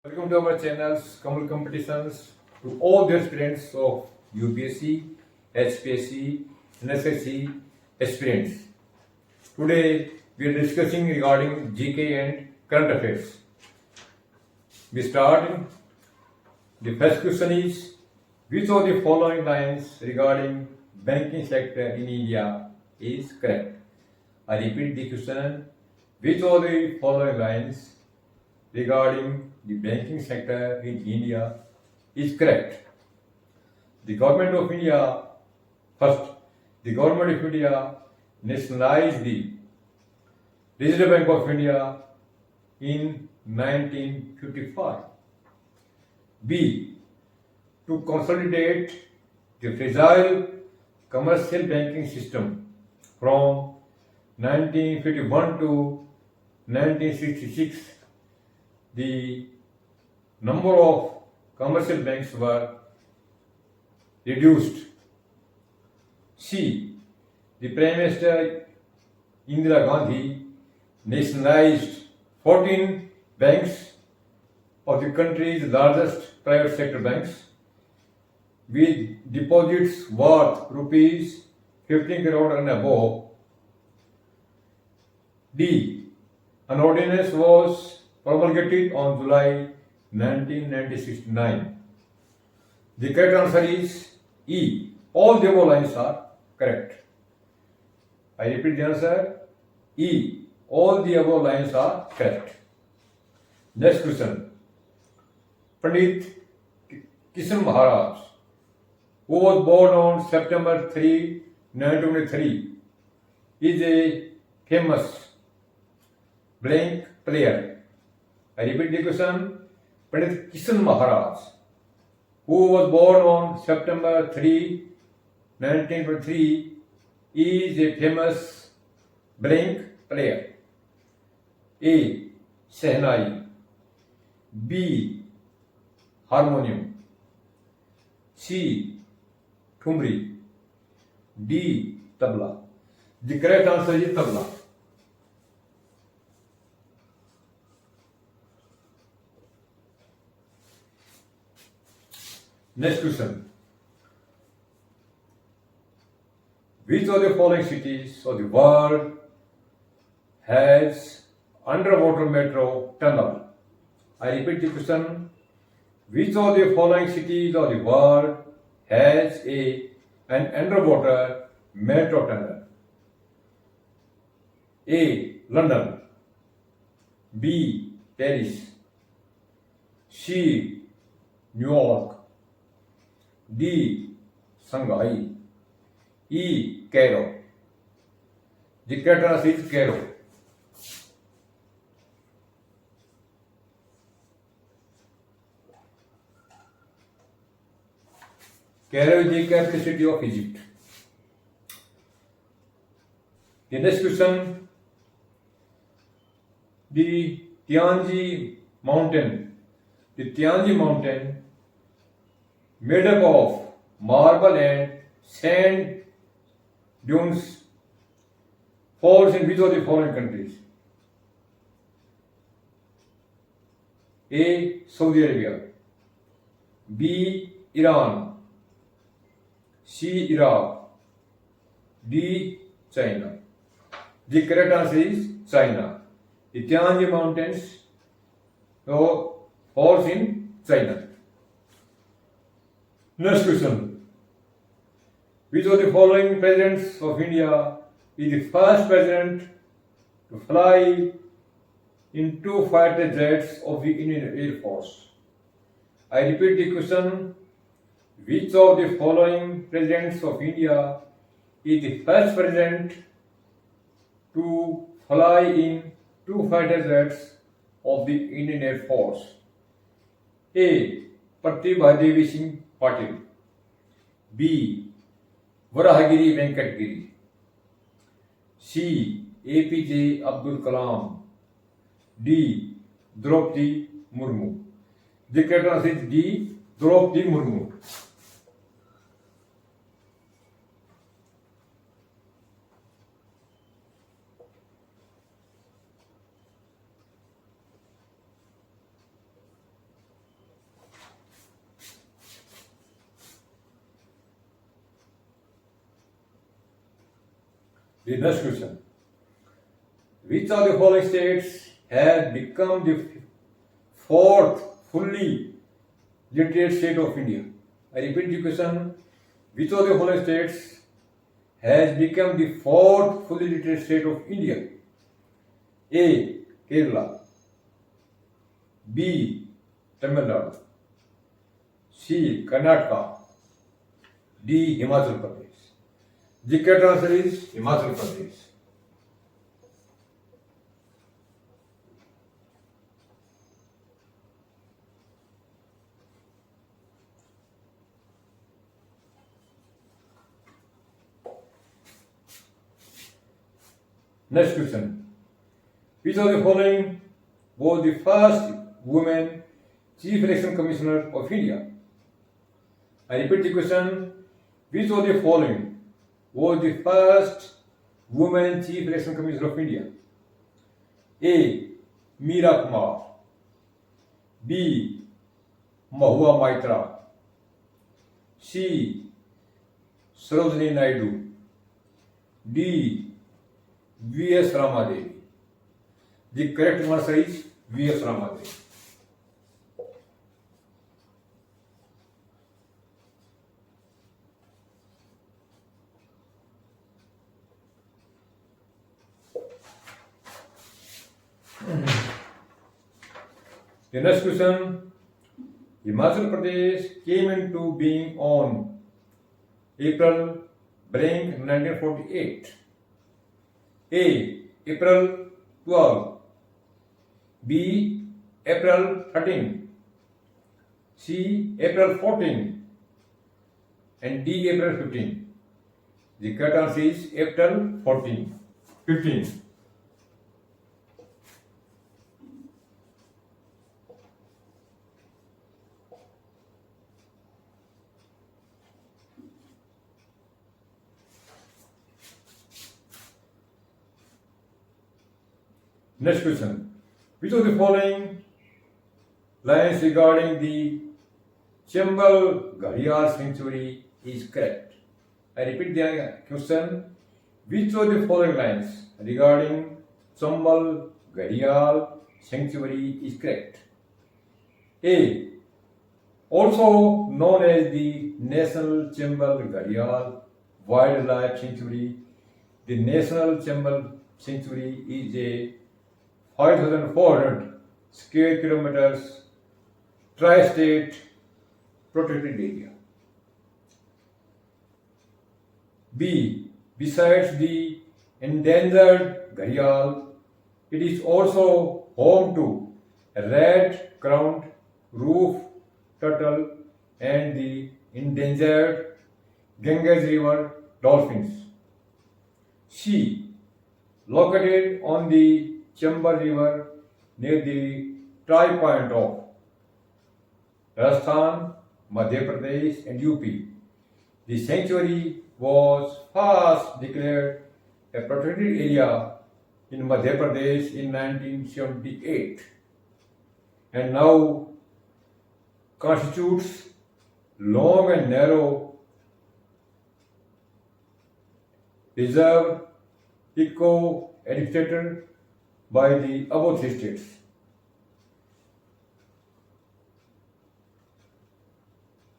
Welcome to our channels, Kamal Competitions, to all the aspirants of UPSC, HPSC, and SSC aspirants. Today we are discussing regarding GK and current affairs. We start. The first question is, which of the following lines regarding banking sector in India is correct? I repeat the question, which of the following lines regarding the banking sector in India is correct? The government of India, first, the government of India nationalized the Reserve Bank of India in 1955. B. To consolidate the fragile commercial banking system from 1951 to 1966, the number of commercial banks were reduced. C. The Prime Minister Indira Gandhi nationalized 14 banks of the country's largest private sector banks with deposits worth rupees 15 crore and above. D. An ordinance was promulgated on July 1969. The correct answer is E. All the above lines are correct. I repeat the answer. E. All the above lines are correct. Next question. Pandit Kishan Maharaj, who was born on September 3, 1923, is a famous blank player. I repeat the question. Pandit Kishan Maharaj, who was born on September 3, 1923, is a famous blank player. A. Shehnai. B. Harmonium. C. Thumri. D. Tabla. The correct answer is tabla. Next question. Which of the following cities of the world has underwater metro tunnel? I repeat the question. Which of the following cities of the world has an underwater metro tunnel? A. London. B. Paris. C. New York. D. Shanghai. E. Cairo. The correct answer is Cairo. Cairo is the capital city of Egypt. The next question. The Tianji Mountain. The Tianji Mountain, made up of marble and sand dunes, falls in which of the following countries? A. Saudi Arabia. B. Iran. C. Iraq. D. China. The correct answer is China. The Tianji Mountains falls in China. Next question. Which of the following presidents of India is the first president to fly in two fighter jets of the Indian Air Force? I repeat the question. Which of the following presidents of India is the first president to fly in two fighter jets of the Indian Air Force? A. Pratibha Devi Singh Patil. B. Varahagiri Venkatgiri. C. APJ Abdul Kalam. D. Draupadi Murmu. The correct answer is D. Draupadi Murmu. The next question. Which of the following states has become the fourth fully literate state of India? I repeat the question. Which of the following states has become the fourth fully literate state of India? A. Kerala. B. Tamil Nadu. C. Karnataka. D. Himachal Pradesh. The correct answer is Himachal Pradesh. Next question. Which of the following was the first woman Chief Election Commissioner of India? I repeat the question. Which of the following was the first woman Chief Election Commissioner of India? A. Meera Kumar. B. Mahua Maitra. C. Sarojini Naidu. D. V.S. Ramadevi. The correct answer is V.S. Ramadevi. The next question. Himachal Pradesh came into being on April 1948. A. April 12. B. April 13. C. April 14. And D. April 15. The correct answer is April 15. Next question. Which of the following lines regarding the Chambal Gharial sanctuary is correct? I repeat the question. Which of the following lines regarding Chambal Gharial sanctuary is correct? A. Also known as the National Chambal Gharial Wildlife Sanctuary, the National Chambal Sanctuary is a 5,400 square kilometers tri-state protected area. B. Besides the endangered gharial, it is also home to red-crowned roof turtle and the endangered Ganges River dolphins. C. Located on the Chambal River near the tie point of Rajasthan, Madhya Pradesh and UP. The sanctuary was first declared a protected area in Madhya Pradesh in 1978 and now constitutes long and narrow reserve eco-administrated by the above three states.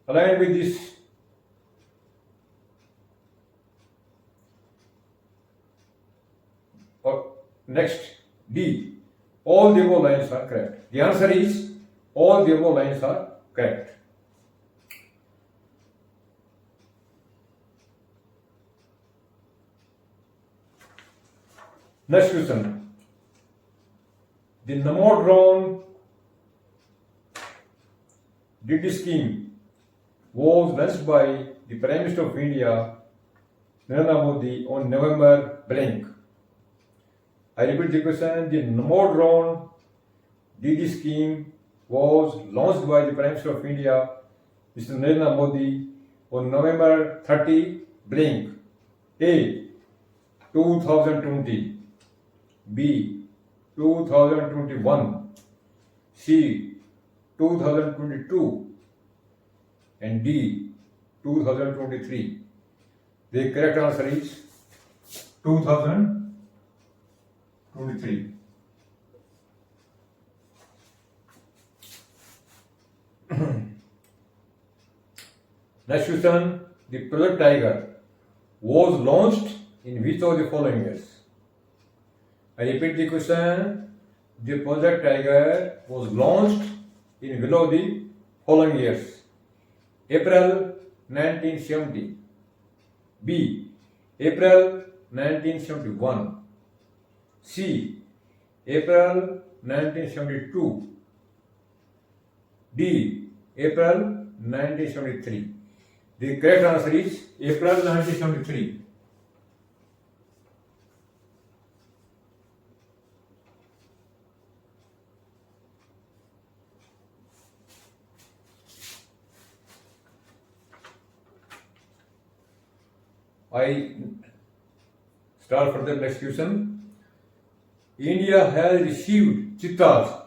Aligned with this, next D, all the above lines are correct. The answer is all the above lines are correct. Next question. The Namo Drone DD scheme was launched by the Prime Minister of India, Narendra Modi, on November blank. I repeat the question. The Namo Drone DD scheme was launched by the Prime Minister of India, Mr. Narendra Modi, on November 30 blank. A. 2020. B. 2021, C. 2022 and D. 2023. The correct answer is 2023. Next question. The Project Tiger was launched in which of the following years? I repeat the question. The Project Tiger was launched in which of the following years? April 1970. B. April 1971. C. April 1972. D. April 1973. The correct answer is April 1973. I start for the next question. India has received cheetah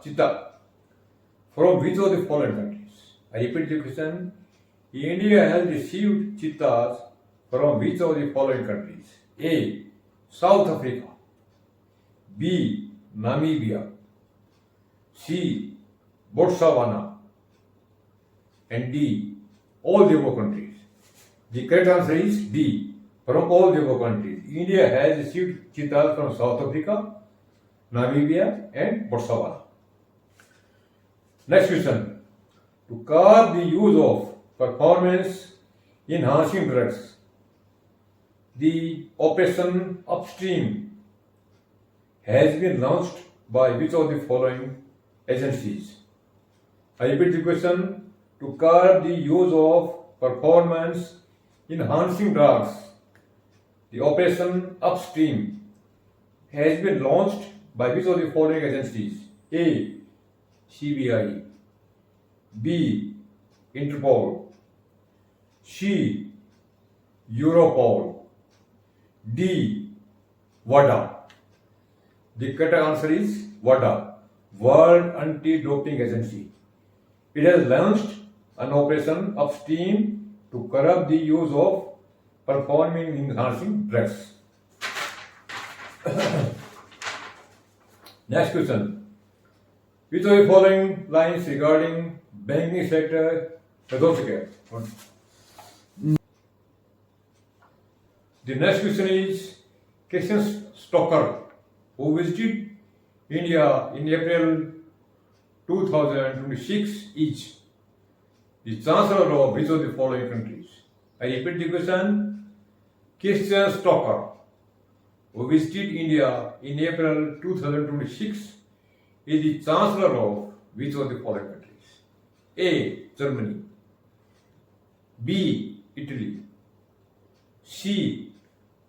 from which of the following countries? I repeat the question. India has received cheetahs from which of the following countries? A. South Africa. B. Namibia. C. Botswana. And D. All the above countries. The correct answer is D. From all the above countries. India has received cheetahs from South Africa, Namibia and Botswana. Next question. To curb the use of performance enhancing drugs, the Operation Upstream has been launched by which of the following agencies? I repeat the question. To curb the use of performance enhancing drugs, the Operation Upstream has been launched by which of the following agencies? A. CBI. B. Interpol. C. Europol. D. WADA. The correct answer is WADA, World Anti-Doping Agency. It has launched an Operation Upstream to curb the use of performing enhancing drugs. Next question. Which of the following lines regarding banking sector authority? The next question is Christian Stocker, who visited India in April 2026, is the Chancellor of which of the following countries? I repeat the question. Christian Stocker, who visited India in April 2026, is the Chancellor of which of the following countries? A. Germany. B. Italy. C.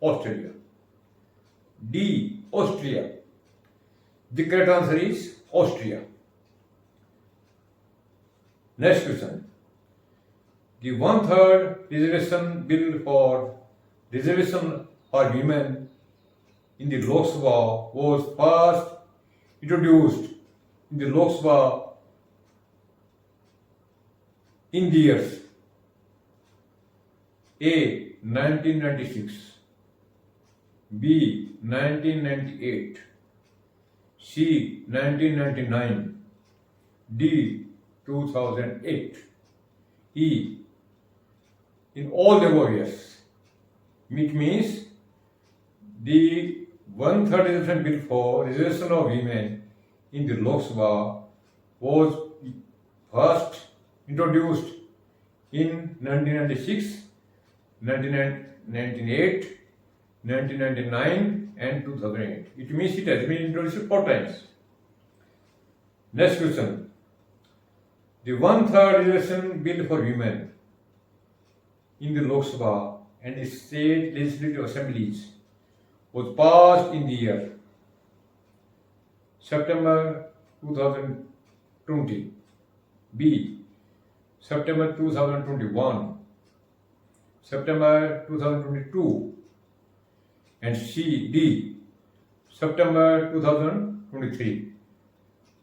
Australia. D. Austria. The correct answer is Austria. Next question. The one-third reservation bill for reservation for women in the Lok Sabha was first introduced in the Lok Sabha in the years A. 1996, B. 1998, C. 1999, D. 2008, E. In all the above years. It means the one-third reservation bill for reservation of women in the Lok Sabha was first introduced in 1996, 1998, 1999 and 2008. It means it has been introduced 4 times. Next question. The one-third reservation bill for women in the Lok Sabha and the state legislative assemblies was passed in the year September 2020, B. September 2021, September 2022, and C. D. September 2023.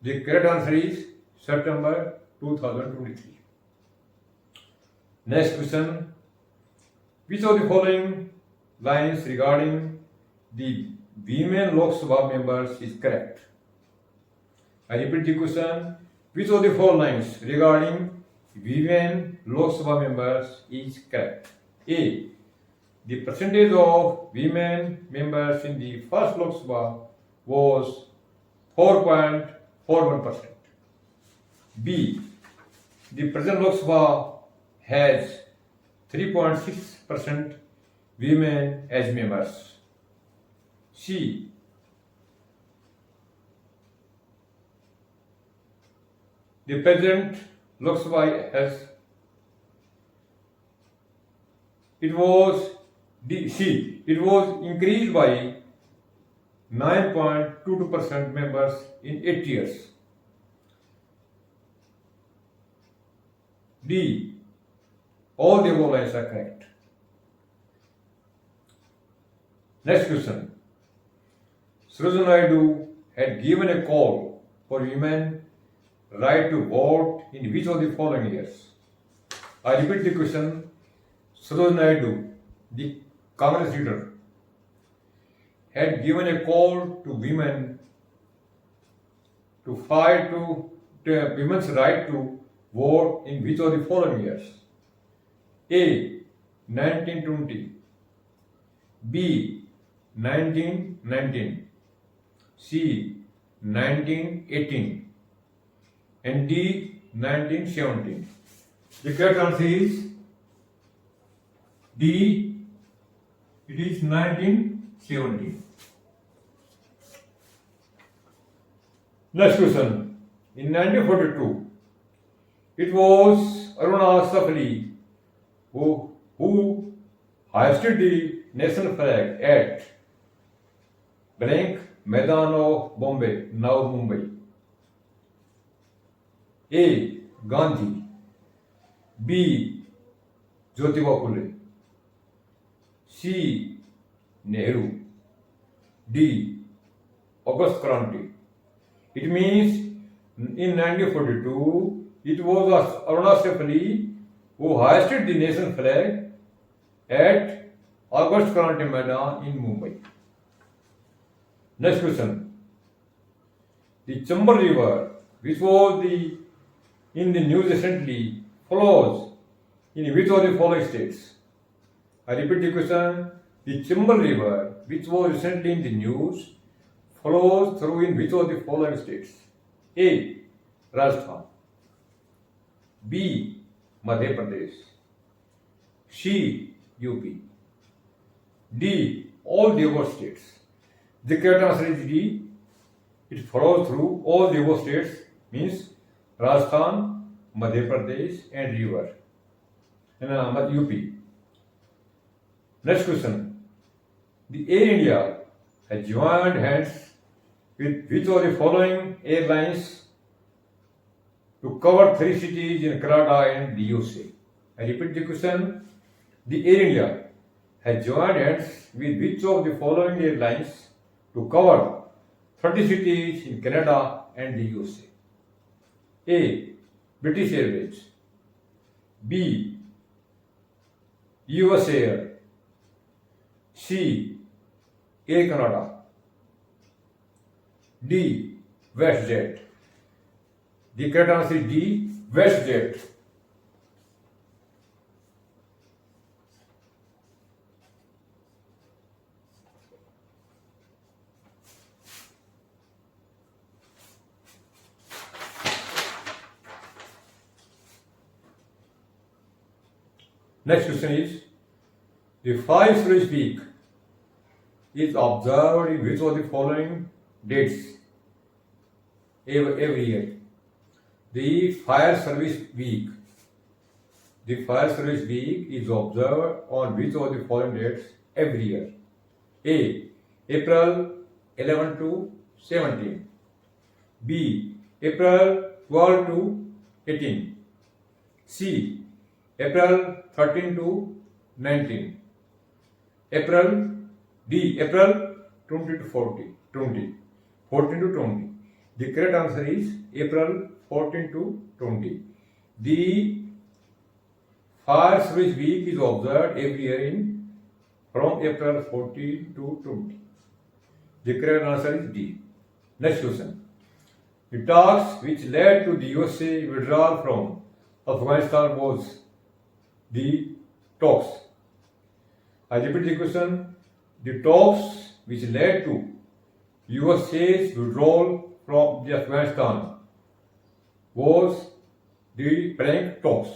The correct answer is September 2023. Next question. Which of the following lines regarding the women Lok Sabha members is correct. I repeat the question. Which of the four lines regarding women Lok Sabha members is correct? A. The percentage of women members in the first Lok Sabha was 4.41%. B. The present Lok Sabha has 3.6% women as members. C. The present Lok Sabha has it was increased by 9.22% members in 8 years. D. All the above lines are correct. Next question. Sarojini Naidu had given a call for women right to vote in which of the following years? I repeat the question. Sarojini Naidu, the Congress leader, had given a call to women to fight to women's right to vote in which of the following years? A. 1920, B. 1919, C. 1918, and D. 1917. The correct answer is D. It is 1917. Next question. In 1942, it was Aruna Safali who hoisted the national flag at blank Maidan of Bombay, now Mumbai. A. Gandhi, B. Jyotiba Phule, C. Nehru, D. August Kranti. It means in 1942 it was Aruna Safali who hoisted the nation flag at August Kranti Maidan in Mumbai. Next question. The Chambal River, which was in the news recently, flows in which of the following states? I repeat the question. The Chambal River, which was recently in the news, flows through in which of the following states? A. Rajasthan, B. Madhya Pradesh, C. UP, D. All the above states. The correct answer is D. It flows through all the above states, means Rajasthan, Madhya Pradesh, and river, and UP. Next question. The Air India has joined hands with which of the following airlines to cover 3 cities in Canada and the USA? I repeat the question. The Air India has joined hands with which of the following airlines to cover 30 cities in Canada and the USA? A. British Airways, B. US Air, C. Air Canada, D. WestJet. The correct answer is D. WestJet. Next question is, the Fire Service Week is observed in which of the following dates every year? The Fire Service Week. The Fire Service Week is observed on which of the following dates every year? A. April 11 to 17, B. April 12 to 18, C. April 13 to 19, April 20 to 14 to 20. The correct answer is April 14 to 20. The Fire Service Week is observed every year from April 14 to 20. The correct answer is D. Next question. The talks which led to the USA withdrawal from Afghanistan was the talks. I repeat the question. The talks which led to USA's withdrawal from the Afghanistan was the blank talks.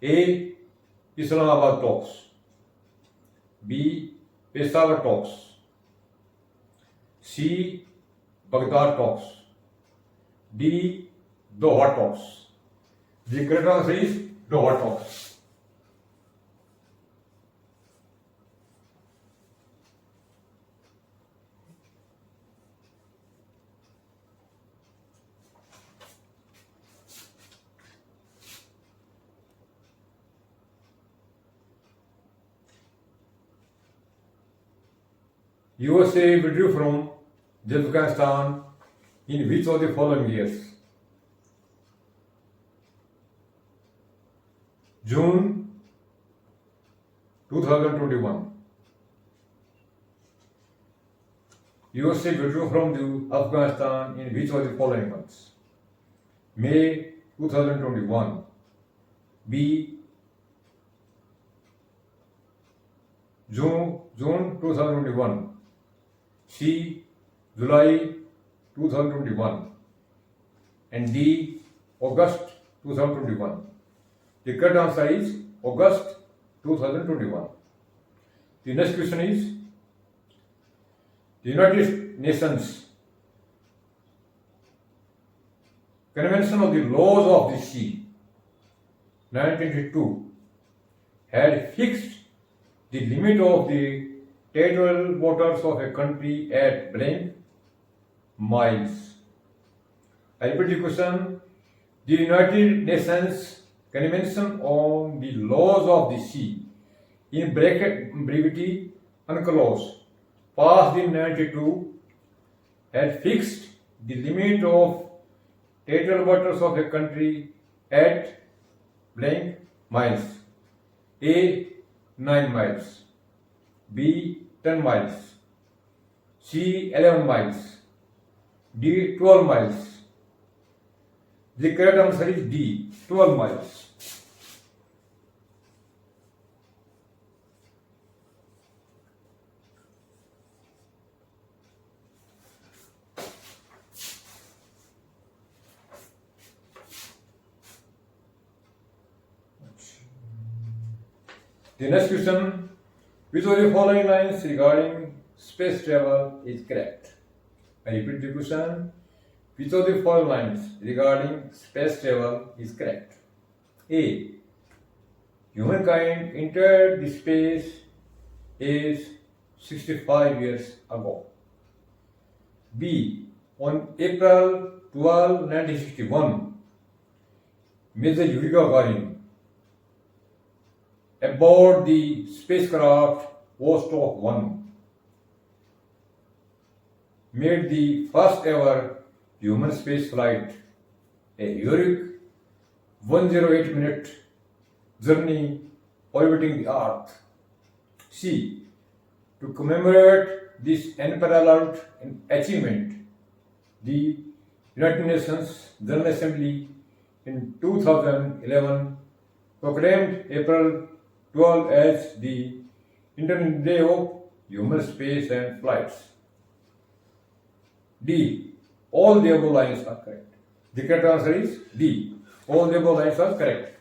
A. Islamabad talks. B. Peshawar talks. C. Baghdad talks. D. Doha talks. The correct answer is Doha talks. USA withdrew from Afghanistan in which of the following years? June 2021. USA withdrew from the Afghanistan in which of the following months? May 2021. B. June 2021. C. July 2021. And D. August 2021. The correct answer is August 2021. The next question is the United Nations Convention of the Laws of the Sea 1982 had fixed the limit of the territorial waters of a country at blank miles. I repeat the question. The United Nations Convention on the Laws of the Sea, in bracket brevity UNCLOS, passed in 1992, had fixed the limit of territorial waters of a country at blank miles. A. 9 miles. B. 10 miles. C. 11 miles. D. 12 miles. The correct answer is D. 12 miles. The next question, which of the following lines regarding space travel is correct? I repeat the question, which of the following lines regarding space travel is correct? A. Humankind entered the space age 65 years ago. B. On April 12, 1961, Major Yuri Gagarin aboard the spacecraft Vostok 1 made the first ever human space flight, a heroic 108-minute journey orbiting the Earth. C. To commemorate this unparalleled achievement, the United Nations General Assembly in 2011 proclaimed April 12 as the International Day of Human Space and Flights. D. All the above lines are correct. The correct answer is D. All the above lines are correct.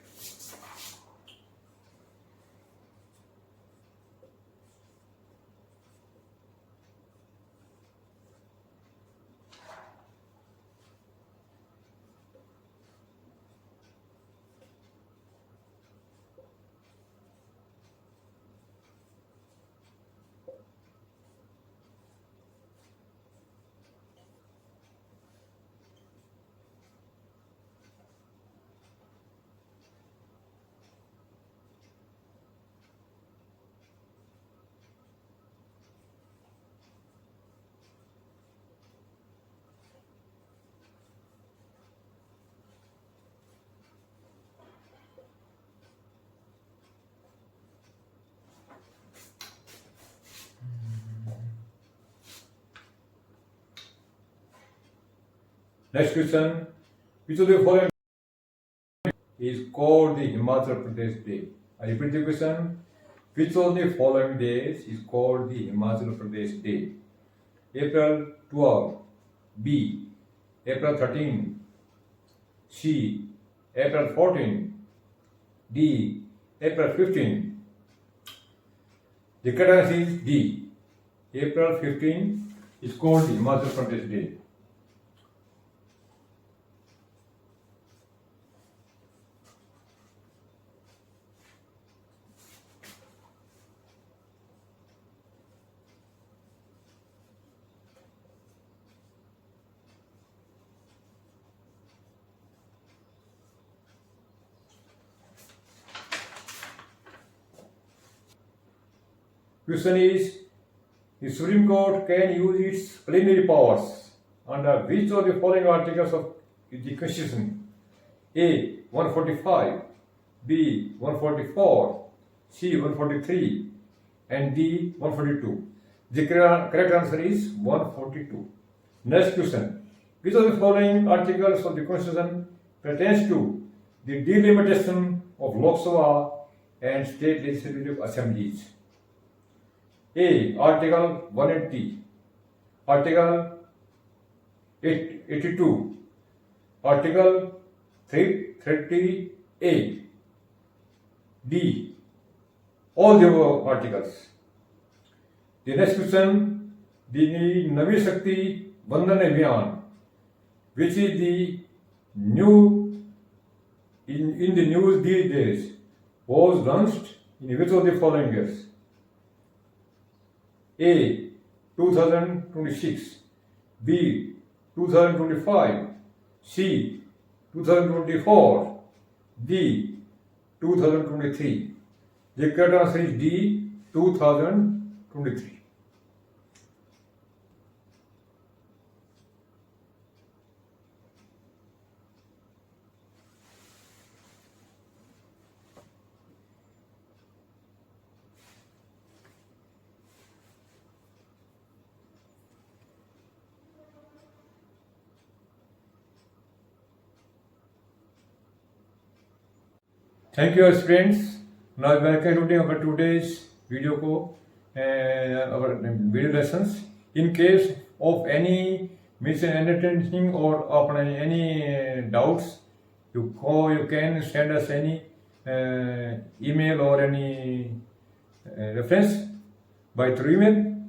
Next question. Which of the following is called the Himachal Pradesh Day? I repeat the question. Which of the following days is called the Himachal Pradesh Day? April 12, B. April 13, C. April 14, D. April 15. The correct answer is D. April 15 is called the Himachal Pradesh Day. Question is, the Supreme Court can use its plenary powers under which of the following articles of the Constitution? A. 145, B. 144, C. 143, and D. 142. The correct answer is 142. Next question. Which of the following articles of the Constitution pertains to the delimitation of Lok Sabha and state legislative assemblies? A. Article 180, Article 82, Article 330A, D. All the above articles. The next question, the Navi Shakti Bandhan Abhiyan, which is the new in the news these days, was launched in which of the following years? A. 2026, B. 2025, C. 2024, D. 2023. The correct answer is D. 2023. Thank you, students. Now we are concluding our today's video our video lessons. In case of any misunderstanding or of any doubts, you can send us any email or any reference by through email.